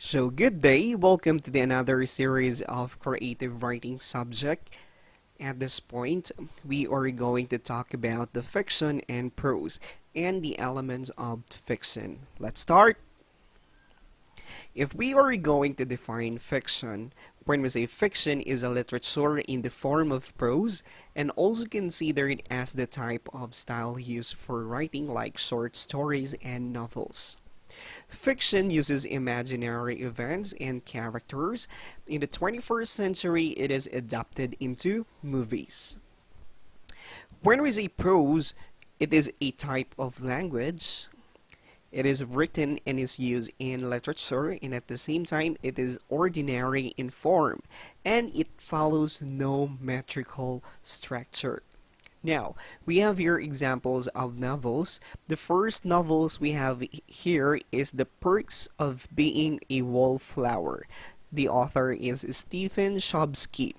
So good day, welcome to another series of creative writing subject. At this point, we are going to talk about the fiction and prose and the elements of fiction. Let's start. If we are going to define fiction, when we say fiction is a literature in the form of prose and also considered as the type of style used for writing like short stories and novels. Fiction uses imaginary events and characters. In the 21st century, it is adapted into movies. When we say prose, it is a type of language. It is written and is used in literature, and at the same time, it is ordinary in form, and it follows no metrical structure. Now, we have here examples of novels. The first novels we have here is The Perks of Being a Wallflower. The author is Stephen Chbosky.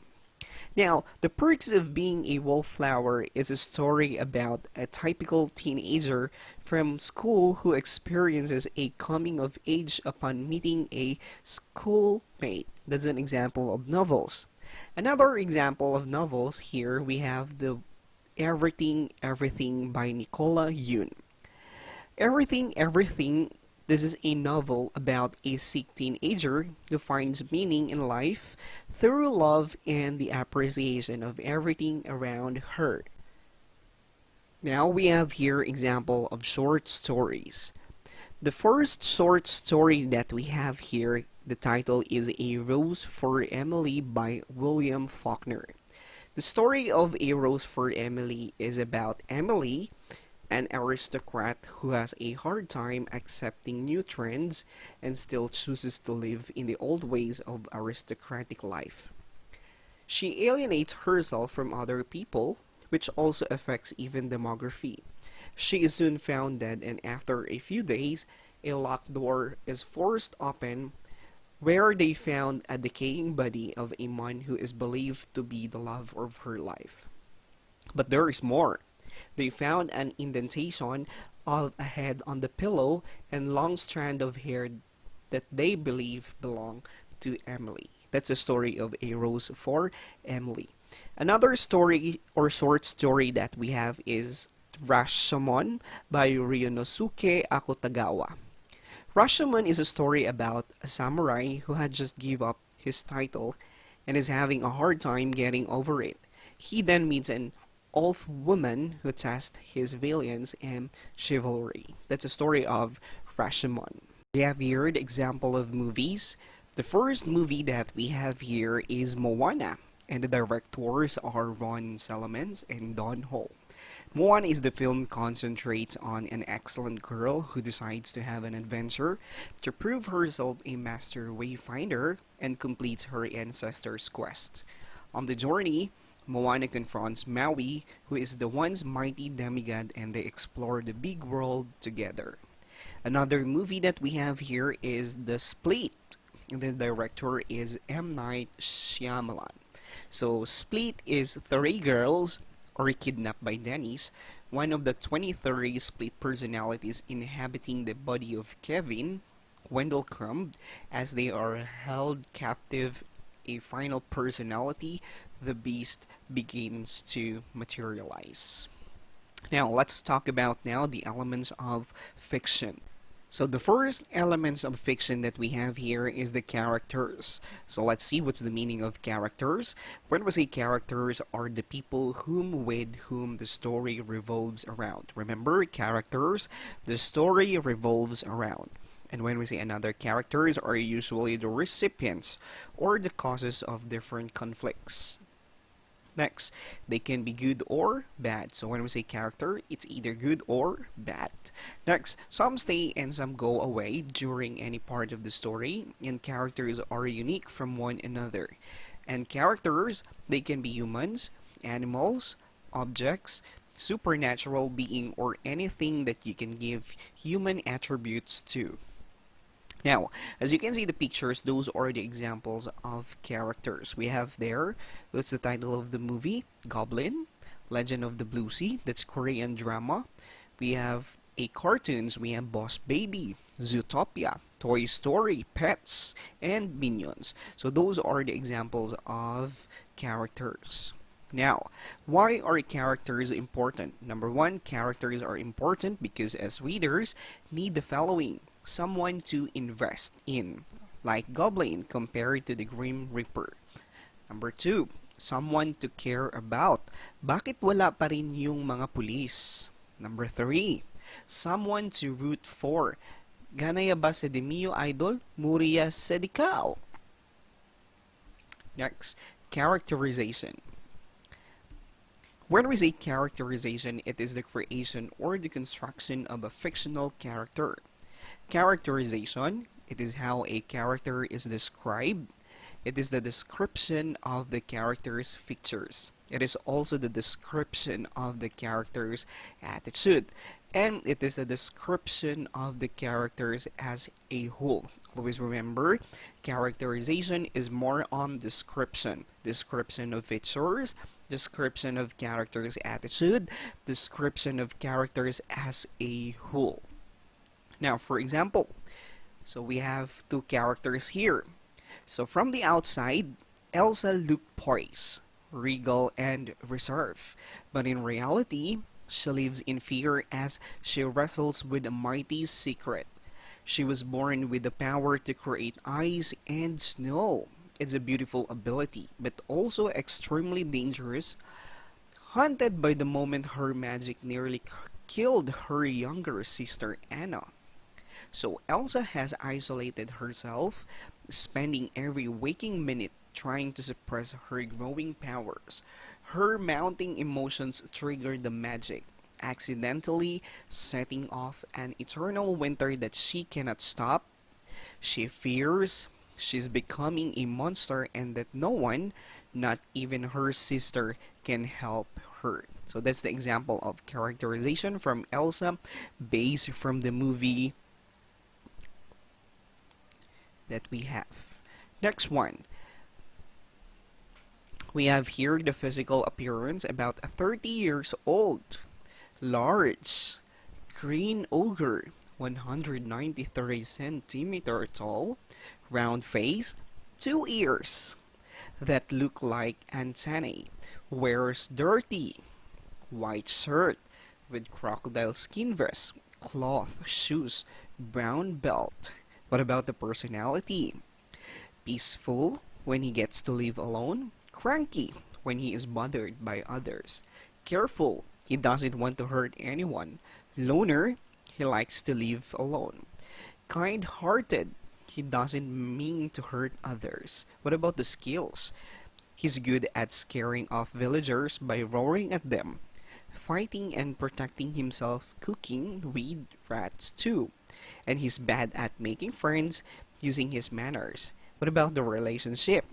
Now, The Perks of Being a Wallflower is a story about a typical teenager from school who experiences a coming of age upon meeting a schoolmate. That's an example of novels. Another example of novels here we have the Everything by Nicola Yoon. Everything, this is a novel about a sick teenager who finds meaning in life through love and the appreciation of everything around her. Now we have here example of short stories. The first short story that we have here, the title is A Rose for Emily by William Faulkner. The story of A Rose for Emily is about Emily, an aristocrat who has a hard time accepting new trends and still chooses to live in the old ways of aristocratic life. She alienates herself from other people, which also affects even demography. She is soon found dead, and after a few days, a locked door is forced open where they found a decaying body of a man who is believed to be the love of her life. But there is more. They found an indentation of a head on the pillow and long strand of hair that they believe belong to Emily. That's the story of A Rose for Emily. Another story or short story that we have is Rashomon by Ryunosuke Akutagawa. Rashomon is a story about a samurai who had just give up his title and is having a hard time getting over it. He then meets an elf woman who tests his valiance and chivalry. That's a story of Rashomon. We have here the example of movies. The first movie that we have here is Moana, and the directors are Ron Salamans and Don Ho. Moana is the film concentrates on an excellent girl who decides to have an adventure to prove herself a master wayfinder and completes her ancestor's quest. On the journey, Moana confronts Maui, who is the once mighty demigod, and they explore the big world together. Another movie that we have here is The Split. The director is M. Night Shyamalan. So Split is three girls or kidnapped by Dennis, one of the 23 split personalities inhabiting the body of Kevin, Wendell Crumb, as they are held captive. A final personality, the beast, begins to materialize. Now let's talk about now the elements of fiction. So the first elements of fiction that we have here is the characters. So let's see what's the meaning of characters. When we say characters are the people with whom the story revolves around. Remember, characters, the story revolves around. And when we say another, characters are usually the recipients or the causes of different conflicts. Next, they can be good or bad. So when we say character, it's either good or bad. Next, some stay and some go away during any part of the story, and characters are unique from one another. And characters, they can be humans, animals, objects, supernatural being, or anything that you can give human attributes to. Now, as you can see the pictures, those are the examples of characters. We have there, that's the title of the movie, Goblin, Legend of the Blue Sea, that's Korean drama. We have a cartoons, we have Boss Baby, Zootopia, Toy Story, Pets, and Minions. So those are the examples of characters. Now, why are characters important? Number one, characters are important because as readers need the following: someone to invest in, like Goblin compared to the Grim Reaper. Number two, someone to care about. Bakit wala pa rin yung mga pulis? Number three, someone to root for. Ganaya ba si Demio Idol? Muriya sa dikaw. Next, characterization. When we say characterization, it is the creation or the construction of a fictional character. Characterization, it is how a character is described. It is the description of the character's features. It is also the description of the character's attitude. And it is a description of the characters as a whole. Always remember, characterization is more on description. Description of features, description of characters' attitude, description of characters as a whole. Now, for example, so we have two characters here. So from the outside, Elsa looked poised, regal, and reserved. But in reality, she lives in fear as she wrestles with a mighty secret. She was born with the power to create ice and snow. It's a beautiful ability, but also extremely dangerous, haunted by the moment her magic nearly killed her younger sister Anna. So Elsa has isolated herself, spending every waking minute trying to suppress her growing powers. Her mounting emotions trigger the magic, accidentally setting off an eternal winter that she cannot stop. She fears she's becoming a monster and that no one, not even her sister, can help her. So that's the example of characterization from Elsa based from the movie that we have. Next one. We have here the physical appearance, about 30 years old, large, green ogre, 193 centimeter tall, round face, two ears that look like antennae, wears dirty white shirt with crocodile skin vest, cloth shoes, brown belt. What about the personality? Peaceful when he gets to live alone, cranky when he is bothered by others, careful, he doesn't want to hurt anyone, loner, he likes to live alone, kind-hearted, he doesn't mean to hurt others. What about the skills? He's good at scaring off villagers by roaring at them, fighting and protecting himself, cooking, weed rats too. And he's bad at making friends using his manners. What about the relationship?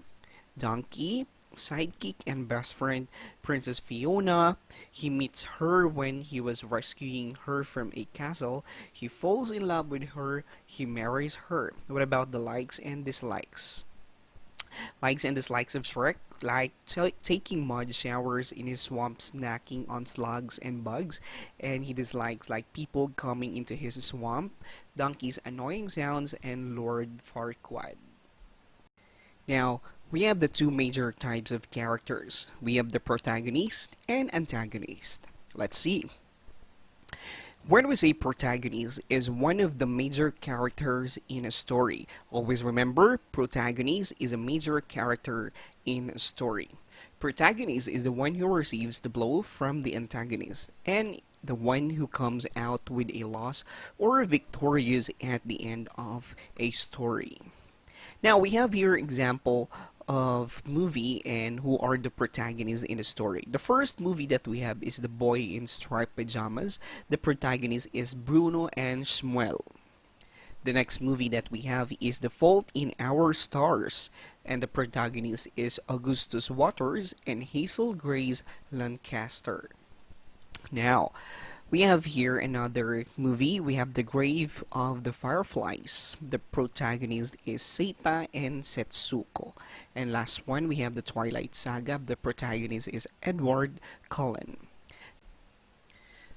Donkey, sidekick, and best friend, Princess Fiona. He meets her when he was rescuing her from a castle. He falls in love with her. He marries her. What about the likes and dislikes? Likes and dislikes of Shrek, like taking mud showers in his swamp, snacking on slugs and bugs, and he dislikes like people coming into his swamp, Donkey's annoying sounds, and Lord Farquaad. Now, we have the two major types of characters. We have the protagonist and antagonist. Let's see. When we say protagonist is one of the major characters in a story. Always remember, protagonist is a major character in a story. Protagonist is the one who receives the blow from the antagonist and the one who comes out with a loss or victorious at the end of a story. Now we have here example of movie and who are the protagonists in the story. The first movie that we have is The Boy in Striped Pajamas. The protagonist is Bruno and Shmuel. The next movie that we have is The Fault in Our Stars, and the protagonist is Augustus Waters and Hazel Grace Lancaster. Now, we have here another movie. We have The Grave of the Fireflies. The protagonist is Seita and Setsuko. And last one, we have The Twilight Saga. The protagonist is Edward Cullen.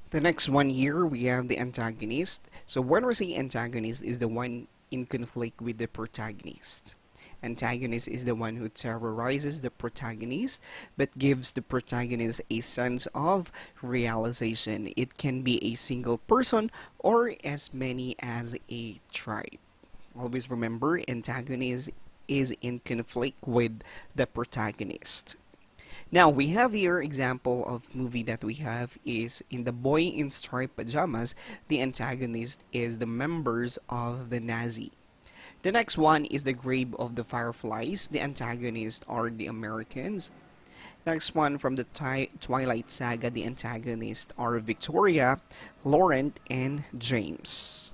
The next one here, we have the antagonist. So when we say antagonist is the one in conflict with the protagonist. Antagonist is the one who terrorizes the protagonist but gives the protagonist a sense of realization. It can be a single person or as many as a tribe. Always remember, antagonist is in conflict with the protagonist. Now we have here example of movie that we have is in The Boy in Striped Pajamas, the antagonist is the members of the Nazi. The next one is The Grave of the Fireflies, the antagonists are the Americans. Next one from the Twilight Saga, the antagonists are Victoria, Laurent, and James.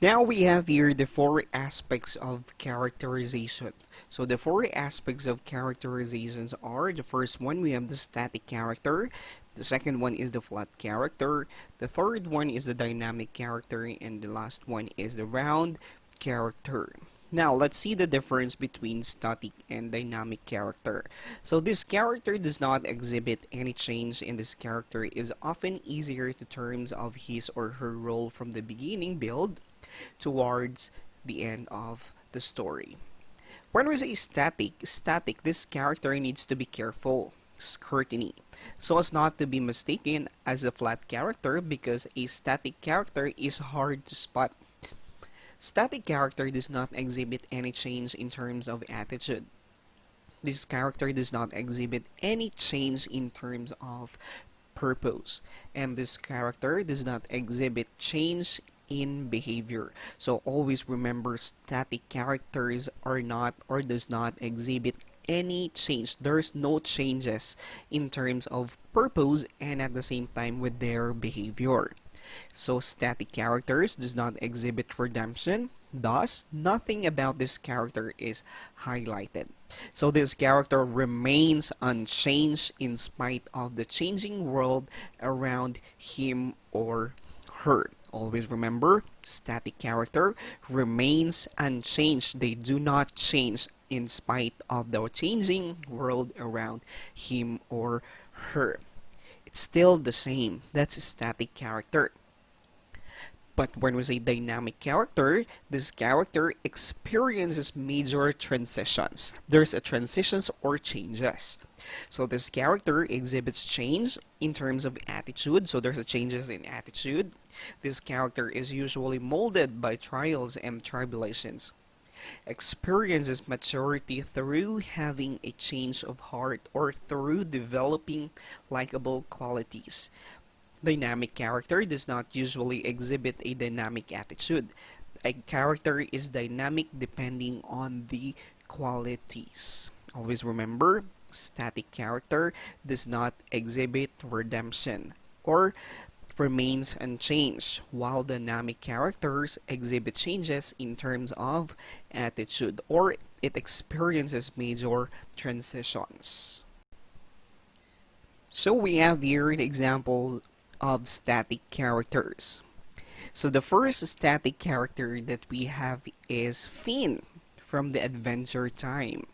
Now we have here the four aspects of characterization. So the four aspects of characterizations are, the first one we have the static character, the second one is the flat character, the third one is the dynamic character, and the last one is the round character. Now let's see the difference between static and dynamic character. So this character does not exhibit any change, and this character is often easier to terms of his or her role from the beginning build towards the end of the story. When we say static, this character needs to be careful scrutiny so as not to be mistaken as a flat character, because a static character is hard to spot. Static character does not exhibit any change in terms of attitude. This character does not exhibit any change in terms of purpose, and this character does not exhibit change in behavior. So always remember, static characters are not or does not exhibit any change. There's no changes in terms of purpose and at the same time with their behavior. So static characters does not exhibit redemption. Thus, nothing about this character is highlighted. So this character remains unchanged in spite of the changing world around him or her. Always remember, static character remains unchanged. They do not change in spite of the changing world around him or her. It's still the same. That's a static character. But when we say dynamic character, this character experiences major transitions. There's a transitions or changes. So this character exhibits change in terms of attitude. So there's a changes in attitude. This character is usually molded by trials and tribulations. Experiences maturity through having a change of heart or through developing likable qualities. Dynamic character does not usually exhibit a dynamic attitude. A character is dynamic depending on the qualities. Always remember, static character does not exhibit redemption or remains unchanged, while dynamic characters exhibit changes in terms of attitude or it experiences major transitions. So we have here an example of static characters. So the first static character that we have is Finn from the Adventure Time.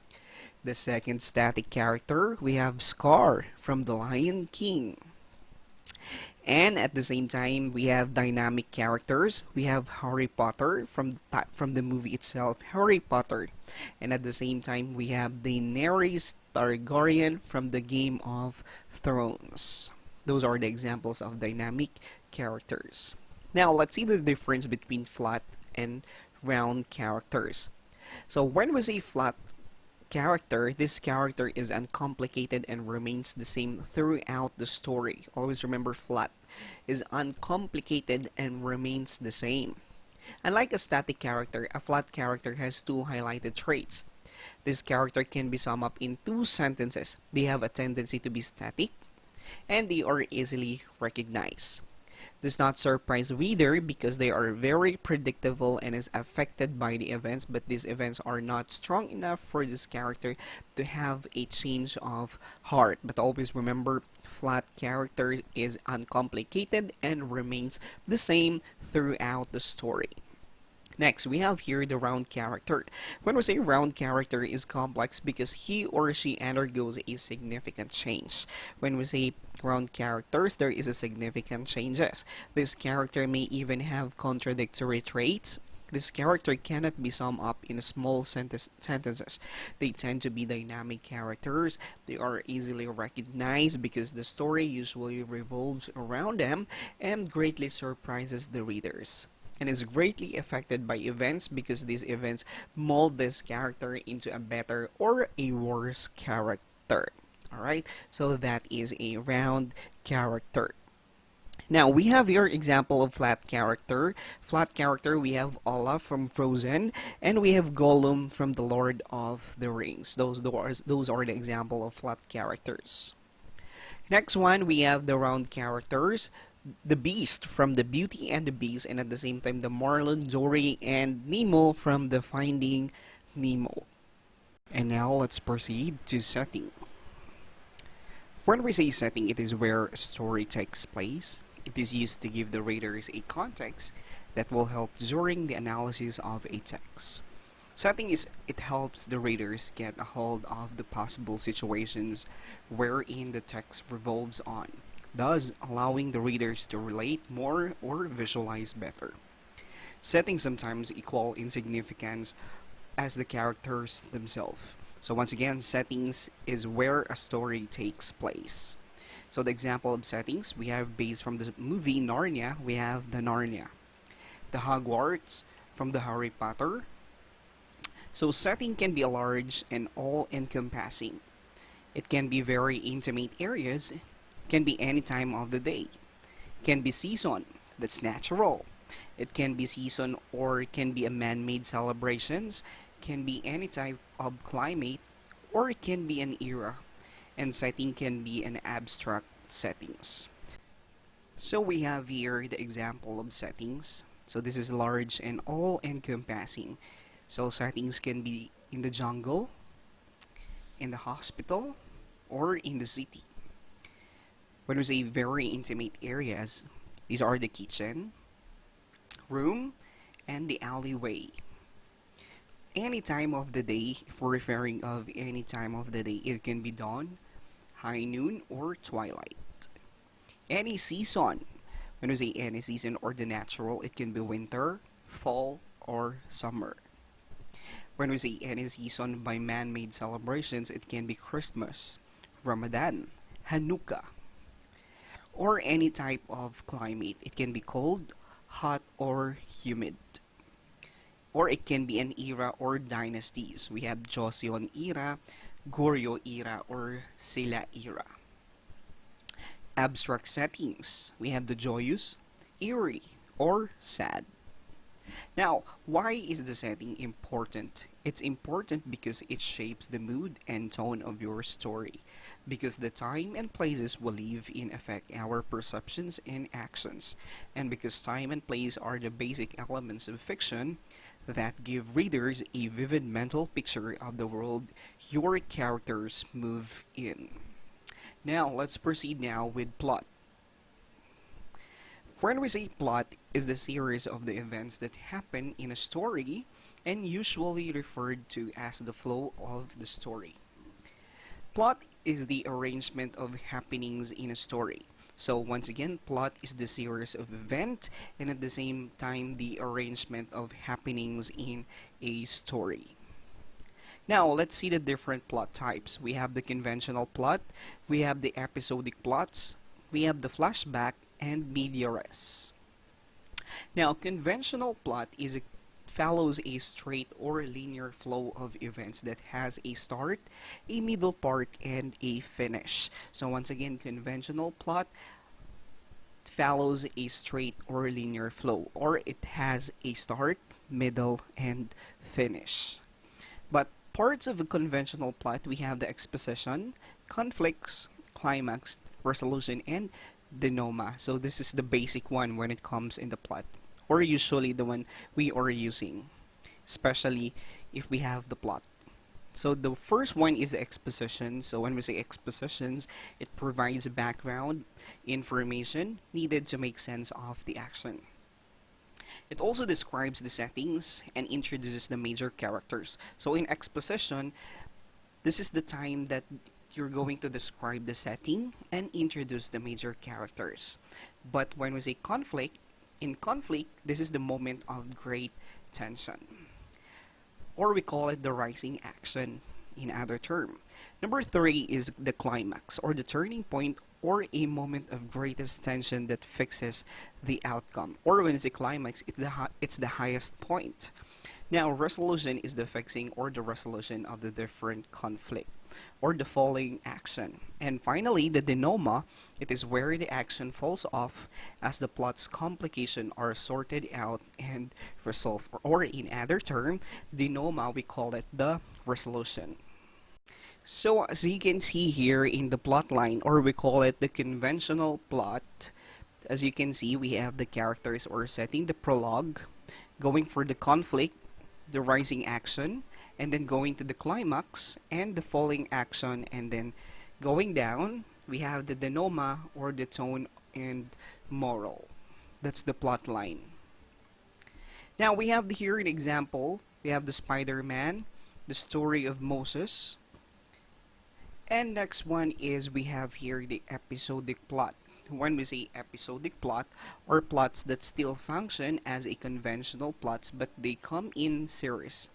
The second static character, we have Scar from The Lion King. And at the same time, we have dynamic characters. We have Harry Potter from the movie itself, Harry Potter. And at the same time, we have Daenerys Targaryen from the Game of Thrones. Those are the examples of dynamic characters. Now, let's see the difference between flat and round characters. So when we say flat character, this character is uncomplicated and remains the same throughout the story. Always remember, flat is uncomplicated and remains the same. Unlike a static character, a flat character has two highlighted traits. This character can be summed up in two sentences. They have a tendency to be static, and they are easily recognized. Does not surprise reader because they are very predictable and is affected by the events, but these events are not strong enough for this character to have a change of heart. But always remember, flat character is uncomplicated and remains the same throughout the story. Next, we have here the round character. When we say round character is complex because he or she undergoes a significant change. When we say round characters, there is a significant changes. This character may even have contradictory traits. This character cannot be summed up in small sentences. They tend to be dynamic characters. They are easily recognized because the story usually revolves around them and greatly surprises the readers. And is greatly affected by events because these events mold this character into a better or a worse character. Alright, so that is a round character. Now we have your example of flat character. Flat character, we have Olaf from Frozen, and we have Gollum from The Lord of the Rings. Those are the example of flat characters. Next one, we have the round characters. The Beast from The Beauty and the Beast, and at the same time the Marlon, Dory, and Nemo from The Finding Nemo. And now let's proceed to setting. When we say setting, it is where a story takes place. It is used to give the readers a context that will help during the analysis of a text. Setting is it helps the readers get a hold of the possible situations wherein the text revolves on, thus allowing the readers to relate more or visualize better. Settings sometimes equal in significance as the characters themselves. So once again, settings is where a story takes place. So the example of settings we have based from the movie Narnia, we have the Narnia. The Hogwarts from the Harry Potter. So setting can be large and all-encompassing. It can be very intimate areas, can be any time of the day, can be season, that's natural. It can be season or it can be a man-made celebrations, can be any type of climate, or it can be an era, and setting can be an abstract settings. So we have here the example of settings. So this is large and all-encompassing. So settings can be in the jungle, in the hospital, or in the city. When we say very intimate areas, these are the kitchen, room, and the alleyway. Any time of the day, if we're referring of any time of the day, it can be dawn, high noon, or twilight. Any season, when we say any season or the natural, it can be winter, fall, or summer. When we say any season by man-made celebrations, it can be Christmas, Ramadan, Hanukkah, or any type of climate. It can be cold, hot, or humid. Or it can be an era or dynasties. We have Joseon era, Goryeo era, or Silla era. Abstract settings. We have the joyous, eerie, or sad. Now, why is the setting important? It's important because it shapes the mood and tone of your story. Because the time and places we live in affect our perceptions and actions. And because time and place are the basic elements of fiction that give readers a vivid mental picture of the world your characters move in. Now, let's proceed now with plot. When we say plot is the series of the events that happen in a story and usually referred to as the flow of the story. Plot is the arrangement of happenings in a story. So once again, plot is the series of events and at the same time the arrangement of happenings in a story. Now, let's see the different plot types. We have the conventional plot, we have the episodic plots, we have the flashback, and media res. Now, conventional plot follows a straight or linear flow of events that has a start, a middle part, and a finish. So once again, conventional plot follows a straight or linear flow, or it has a start, middle, and finish. But parts of a conventional plot, we have the exposition, conflicts, climax, resolution, and denouement. So this is the basic one when it comes in the plot, or usually the one we are using, especially if we have the plot. So the first one is the exposition. So when we say expositions, it provides background information needed to make sense of the action. It also describes the settings and introduces the major characters. So in exposition, this is the time that you're going to describe the setting and introduce the major characters. But when we say conflict, in conflict, this is the moment of great tension, or we call it the rising action in other term. Number three is the climax, or the turning point, or a moment of greatest tension that fixes the outcome. Or when it's a climax, it's the highest point. Now, resolution is the fixing or the resolution of the different conflict or the falling action. And finally, the denouement, it is where the action falls off as the plot's complications are sorted out and resolved. Or in other term, denouement, we call it the resolution. So as you can see here in the plot line, or we call it the conventional plot, as you can see, we have the characters or setting the prologue, going for the conflict, the rising action, and then going to the climax and the falling action, and then going down, we have the denouement or the tone and moral. That's the plot line. Now we have here an example. We have the Spider-Man, the story of Moses, and next one is we have here the episodic plot. When we say episodic plot, or plots that still function as a conventional plots but they come in series,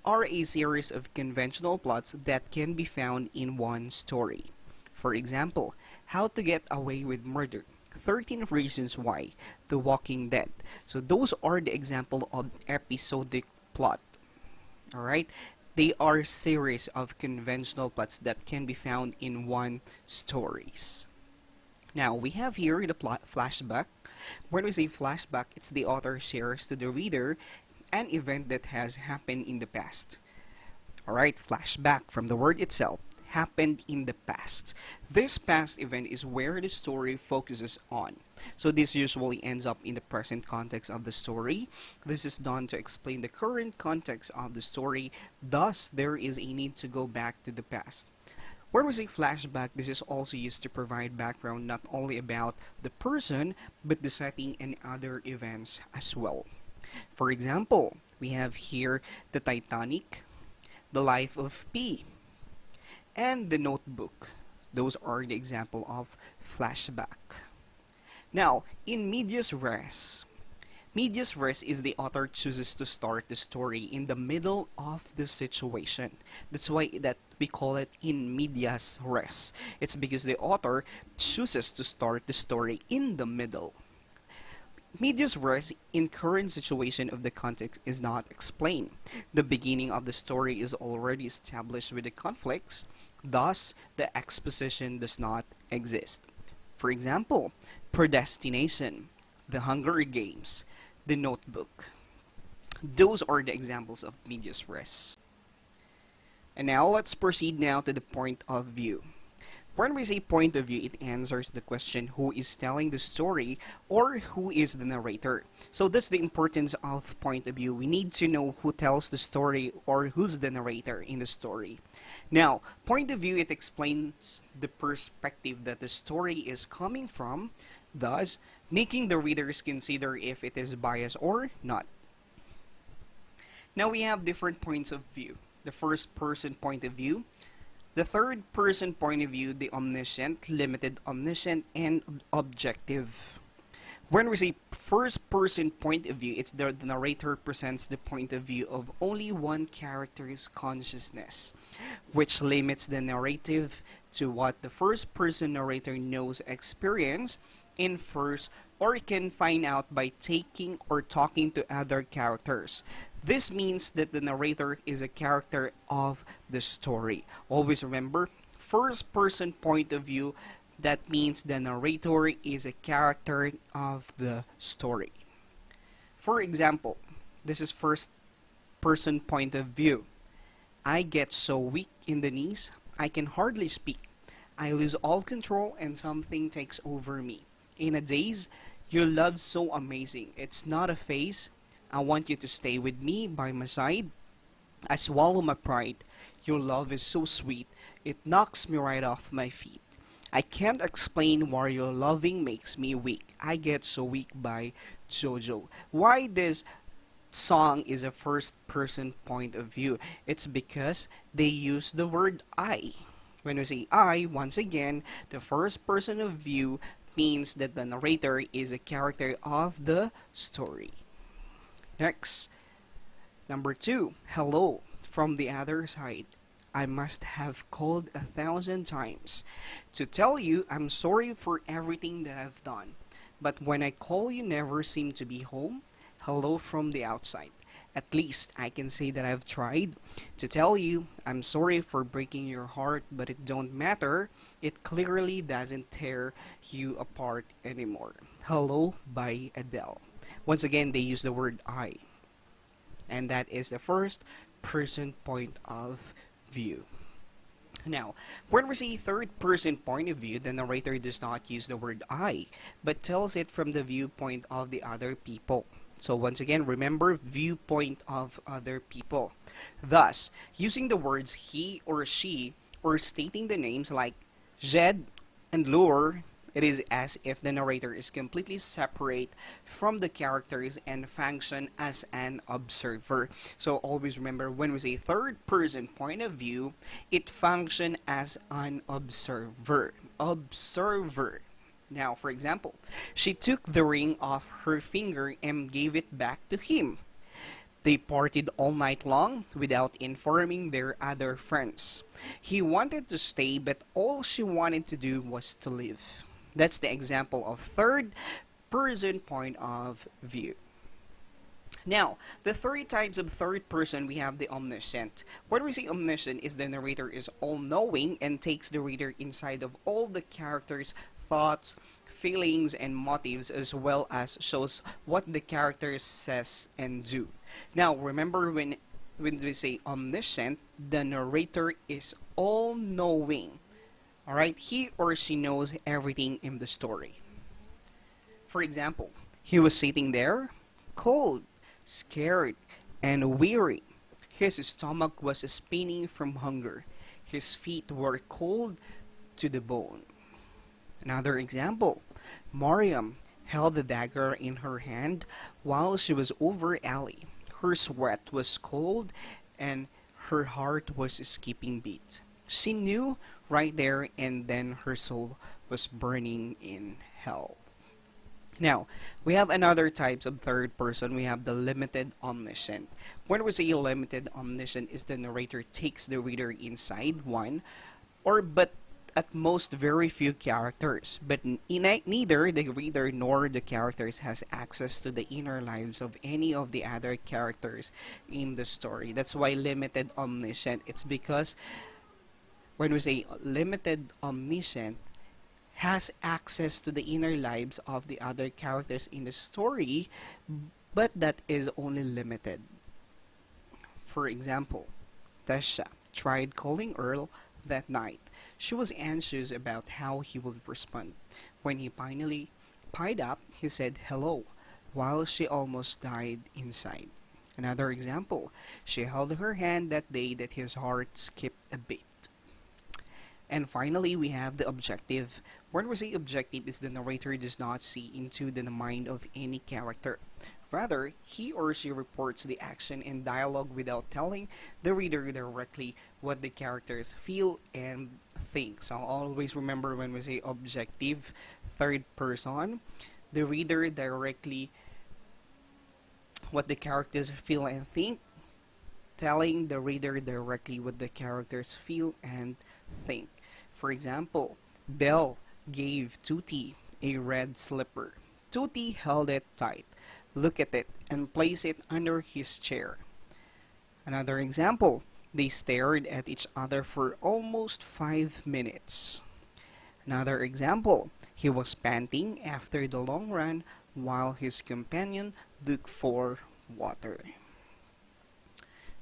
are a series of conventional plots that can be found in one story. For example, How to Get Away with Murder, 13 Reasons Why, The Walking Dead. So those are the example of episodic plot. Alright? They are series of conventional plots that can be found in one stories. Now, we have here the plot flashback. When we say flashback, it's the author shares to the reader an event that has happened in the past. Alright, flashback from the word itself, happened in the past. This past event is where the story focuses on. So this usually ends up in the present context of the story. This is done to explain the current context of the story. Thus, there is a need to go back to the past. When we say flashback, this is also used to provide background not only about the person, but the setting and other events as well. For example, we have here the Titanic, the life of P, and the Notebook. Those are the example of flashback. Now, in medias res, medias res is the author chooses to start the story in the middle of the situation. That's why that we call it in medias res. It's because the author chooses to start the story in the middle. Medias res in current situation of the context is not explained. The beginning of the story is already established with the conflicts, thus the exposition does not exist. For example, Predestination, The Hunger Games, The Notebook. Those are the examples of medias res. And now let's proceed now to the point of view. When we say point of view, it answers the question who is telling the story or who is the narrator. So that's the importance of point of view. We need to know who tells the story or who's the narrator in the story. Now, point of view, it explains the perspective that the story is coming from, thus making the readers consider if it is biased or not. Now we have different points of view. The first person point of view, the third person point of view, the omniscient, limited omniscient, and objective. When we say first person point of view, it's the narrator presents the point of view of only one character's consciousness, which limits the narrative to what the first person narrator knows, experience, infers, or can find out by taking or talking to other characters. This means that the narrator is a character of the story. Always remember, first person point of view, that means the narrator is a character of the story. For example, this is first person point of view. I get so weak in the knees, I can hardly speak. I lose all control and something takes over me. In a daze, your love's so amazing. It's not a phase. I want you to stay with me by my side. I swallow my pride. Your love is so sweet. It knocks me right off my feet. I can't explain why your loving makes me weak. I get so weak by Jojo. Why this song is a first person point of view? It's because they use the word I. When we say I, once again, the first person of view means that the narrator is a character of the story. Next, Number two, hello from the other side. I must have called 1,000 times to tell you I'm sorry for everything that I've done. But when I call, you never seem to be home. Hello from the outside. At least I can say that I've tried to tell you I'm sorry for breaking your heart, but it don't matter. It clearly doesn't tear you apart anymore. Hello by Adele. Once again, they use the word I, and that is the first person point of view. Now, when we say third person point of view, the narrator does not use the word I, but tells it from the viewpoint of the other people. So once again, remember viewpoint of other people. Thus, using the words he or she or stating the names like Jed and Lure, it is as if the narrator is completely separate from the characters and function as an observer. So always remember when we say third person point of view, it function as an observer. Observer. Now, for example, she took the ring off her finger and gave it back to him. They partied all night long without informing their other friends. He wanted to stay, but all she wanted to do was to leave. That's the example of third person point of view. Now, the three types of third person, we have the omniscient. When we say omniscient, is the narrator is all-knowing and takes the reader inside of all the characters' thoughts, feelings, and motives, as well as shows what the character says and do. Now, remember when we say omniscient, the narrator is all-knowing. Alright, he or she knows everything in the story. For example, he was sitting there, cold, scared, and weary. His stomach was spinning from hunger. His feet were cold to the bone. Another example, Mariam held the dagger in her hand while she was over Ali. Her sweat was cold and her heart was skipping beat. She knew right there and then her soul was burning in hell. Now, we have another types of third person. We have the limited omniscient. When we say limited omniscient is the narrator takes the reader inside one or but at most very few characters, but neither the reader nor the characters has access to the inner lives of any of the other characters in the story. That's why limited omniscient. It's because when we say limited omniscient, has access to the inner lives of the other characters in the story, but that is only limited. For example, Tesha tried calling Earl that night. She was anxious about how he would respond. When he finally pied up, he said hello, while she almost died inside. Another example, she held her hand that day that his heart skipped a beat. And finally, we have the objective. When we say objective is the narrator does not see into the mind of any character. Rather, he or she reports the action and dialogue without telling the reader directly what the characters feel and think. So always remember when we say objective, third person, the reader directly what the characters feel and think, telling the reader directly what the characters feel and think. For example, Belle gave Tutti a red slipper. Tutti held it tight, looked at it, and placed it under his chair. Another example, they stared at each other for almost 5 minutes. Another example, he was panting after the long run while his companion looked for water.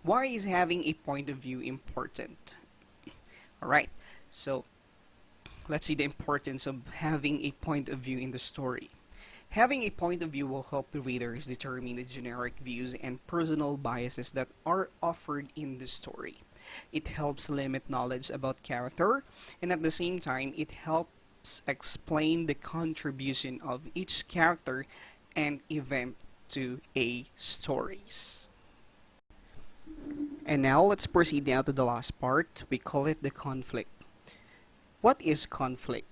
Why is having a point of view important? Alright, so let's see the importance of having a point of view in the story. Having a point of view will help the readers determine the generic views and personal biases that are offered in the story. It helps limit knowledge about character, and at the same time, it helps explain the contribution of each character and event to a stories. And now let's proceed now to the last part. We call it the conflict. What is conflict?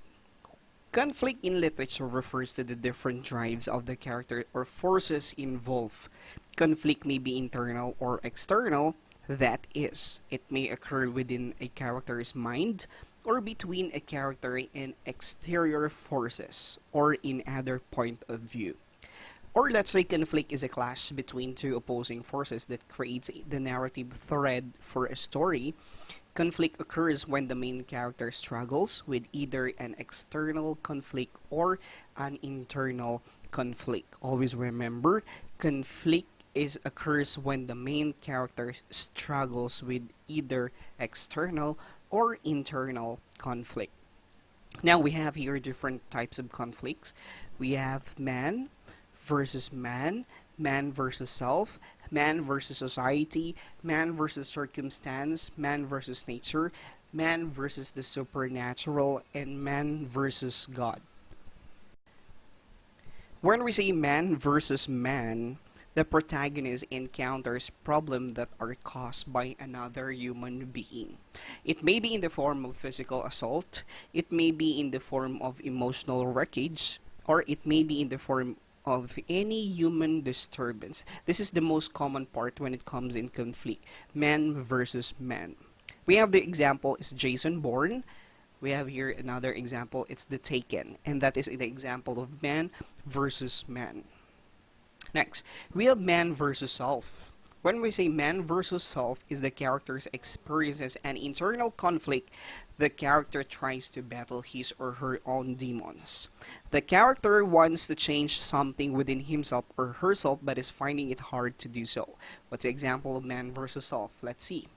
Conflict in literature refers to the different drives of the character or forces involved Conflict may be internal or external. That is, it may occur within a character's mind or between a character and exterior forces or in other point of view. Or let's say conflict is a clash between two opposing forces that creates the narrative thread for a story. Conflict occurs when the main character struggles with either an external conflict or an internal conflict. Always remember, conflict is occurs when the main character struggles with either external or internal conflict. Now we have here different types of conflicts. We have man versus man, man versus self, man versus society, man versus circumstance, man versus nature, man versus the supernatural, and man versus God. When we say man versus man, the protagonist encounters problems that are caused by another human being. It may be in the form of physical assault, it may be in the form of emotional wreckage, or it may be in the form of any human disturbance. This is the most common part when it comes in conflict, man versus man. We have the example is Jason Bourne. We have here another example, it's The Taken, and that is the example of man versus man. Next, we have man versus self. When we say man versus self is the character's experiences an internal conflict, the character tries to battle his or her own demons. The character wants to change something within himself or herself but is finding it hard to do so. What's the example of man versus self? Let's see.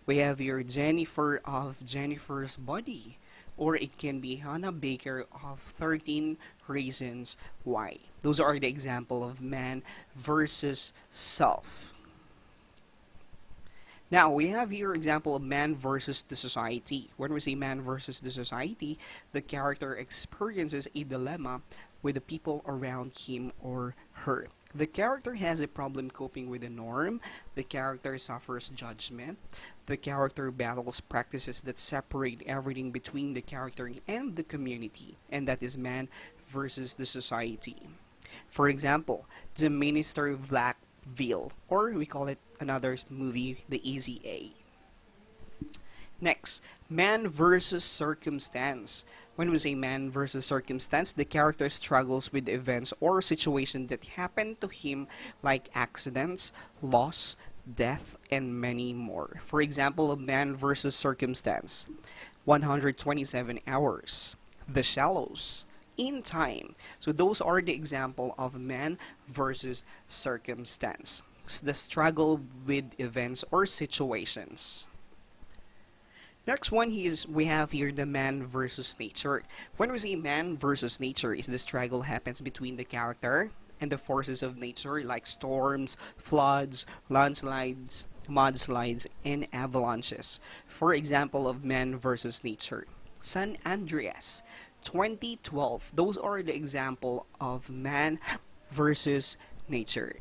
We have here Jennifer of Jennifer's Body, or it can be Hannah Baker of 13 Reasons Why. Those are the example of man versus self. Now, we have here example of man versus the society. When we say man versus the society, the character experiences a dilemma with the people around him or her. The character has a problem coping with the norm. The character suffers judgment. The character battles practices that separate everything between the character and the community. And that is man versus the society. For example, the Minister of Blackville, or we call it another movie, The Easy A. Next, man versus circumstance. When we say man versus circumstance, the character struggles with events or situations that happen to him like accidents, loss, death, and many more. For example, of man versus circumstance, 127 hours, The Shallows, In Time. So those are the example of man versus circumstance. It's the struggle with events or situations. Next one is we have here the man versus nature. When we say man versus nature, is the struggle happens between the character and the forces of nature like storms, floods, landslides, mudslides, and avalanches. For example of man versus nature, San Andreas, 2012. Those are the example of man versus nature.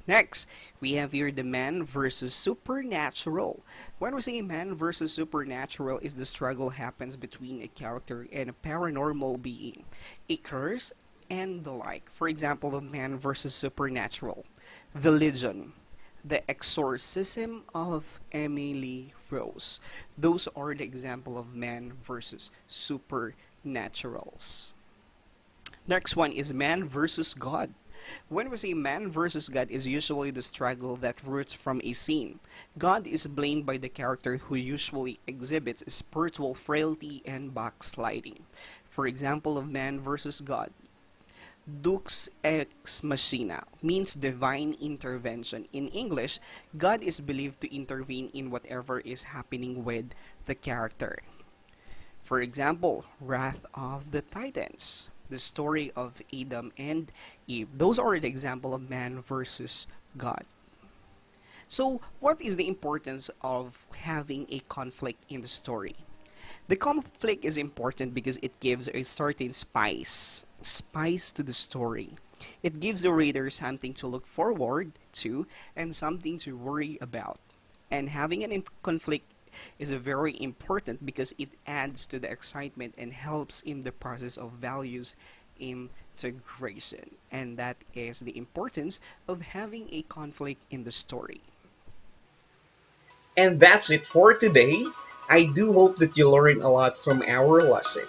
Next, we have here the man versus supernatural. When we say man versus supernatural is the struggle happens between a character and a paranormal being, a curse, and the like. For example, of man versus supernatural, The Legion, The Exorcism of Emily Rose. Those are the example of man versus supernaturals. Next one is man versus God. When we say man versus God is usually the struggle that roots from a sin. God is blamed by the character who usually exhibits spiritual frailty and backsliding. For example of man versus God, Dux ex machina means divine intervention. In English, God is believed to intervene in whatever is happening with the character. For example, Wrath of the Titans, the story of Adam and Eve. Those are the example of man versus God. So, what is the importance of having a conflict in the story? The conflict is important because it gives a certain spice to the story. It gives the reader something to look forward to and something to worry about. And having an conflict is very important because it adds to the excitement and helps in the process of values in Characterization, and that is the importance of having a conflict in the story. And that's it for today. I do hope that you learned a lot from our lesson.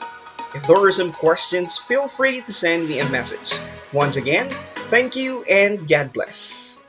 If there are some questions, feel free to send me a message. Once again, thank you and God bless.